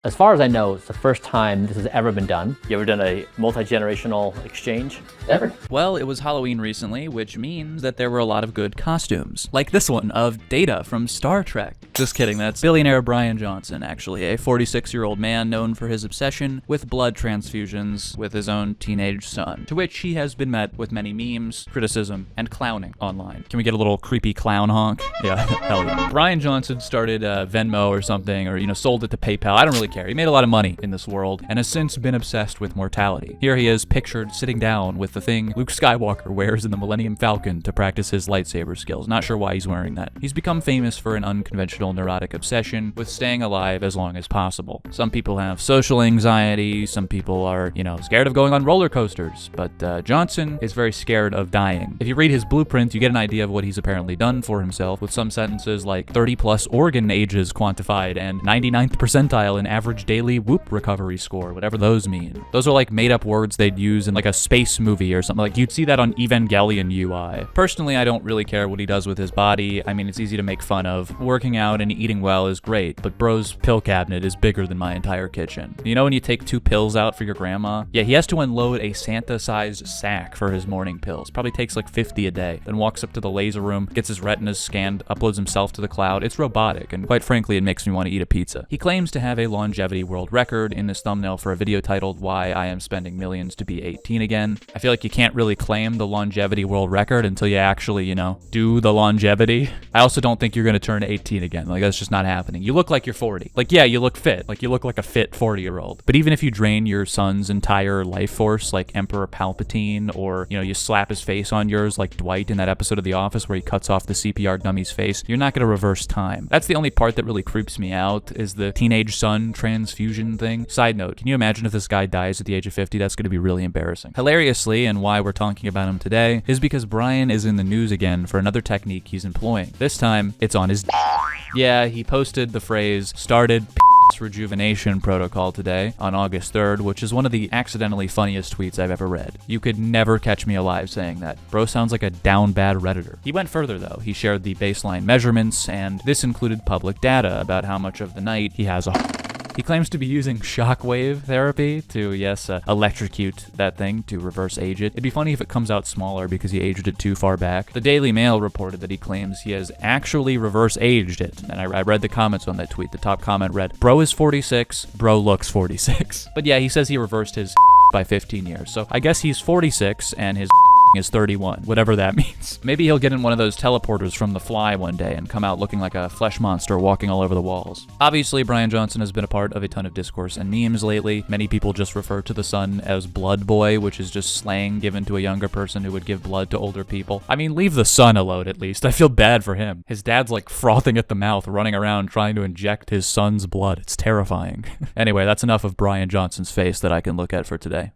As far as I know, it's the first time this has ever been done. You ever done a multi-generational exchange? Ever? Well, it was Halloween recently, which means that there were a lot of good costumes. Like this one of Data from Star Trek. Just kidding, that's billionaire Bryan Johnson, actually, a 46-year-old man known for his obsession with blood transfusions with his own teenage son, to which he has been met with many memes, criticism, and clowning online. Can we get a little creepy clown honk? Yeah, hell yeah. Bryan Johnson started Venmo or something, or, sold it to PayPal. I don't really care. He made a lot of money in this world and has since been obsessed with mortality. Here he is pictured sitting down with the thing Luke Skywalker wears in the Millennium Falcon to practice his lightsaber skills. Not sure why he's wearing that. He's become famous for an unconventional neurotic obsession with staying alive as long as possible. Some people have social anxiety, some people are, scared of going on roller coasters, but Johnson is very scared of dying. If you read his blueprint, you get an idea of what he's apparently done for himself, with some sentences like 30 plus organ ages quantified and 99th percentile in average daily whoop recovery score, whatever those mean. Those are like made up words they'd use in like a space movie or something. Like you'd see that on Evangelion UI. Personally, I don't really care what he does with his body. I mean, it's easy to make fun of. Working out and eating well is great, but bro's pill cabinet is bigger than my entire kitchen. You know when you take 2 pills out for your grandma? Yeah, he has to unload a Santa-sized sack for his morning pills. Probably takes like 50 a day. Then walks up to the laser room, gets his retinas scanned, uploads himself to the cloud. It's robotic, and quite frankly, it makes me want to eat a pizza. He claims to have a longevity world record in this thumbnail for a video titled "Why I Am Spending Millions to Be 18 Again." I feel like you can't really claim the longevity world record until you actually, do the longevity. I also don't think you're going to turn 18 again. Like, that's just not happening. You look like you're 40. Like, yeah, you look fit. Like, you look like a fit 40-year-old. But even if you drain your son's entire life force, like Emperor Palpatine, or, you slap his face on yours like Dwight in that episode of The Office where he cuts off the CPR dummy's face, you're not going to reverse time. That's the only part that really creeps me out, is the teenage son transfusion thing. Side note, can you imagine if this guy dies at the age of 50? That's going to be really embarrassing. Hilariously, and why we're talking about him today, is because Bryan is in the news again for another technique he's employing. This time, it's on his Yeah, he posted the phrase, started rejuvenation protocol today on August 3rd, which is one of the accidentally funniest tweets I've ever read. You could never catch me alive saying that. Bro sounds like a down bad Redditor. He went further though. He shared the baseline measurements, and this included public data about how much of the night he has a He claims to be using shockwave therapy to, electrocute that thing to reverse age it. It'd be funny if it comes out smaller because he aged it too far back. The Daily Mail reported that he claims he has actually reverse aged it. And I read the comments on that tweet. The top comment read, "Bro is 46, bro looks 46. But yeah, he says he reversed his by 15 years. So I guess he's 46 and his is 31, whatever that means. Maybe he'll get in one of those teleporters from The Fly one day and come out looking like a flesh monster walking all over the walls. Obviously, Bryan Johnson has been a part of a ton of discourse and memes lately. Many people just refer to the son as Blood Boy, which is just slang given to a younger person who would give blood to older people. I mean, leave the son alone at least. I feel bad for him. His dad's like frothing at the mouth, running around trying to inject his son's blood. It's terrifying. Anyway, that's enough of Bryan Johnson's face that I can look at for today.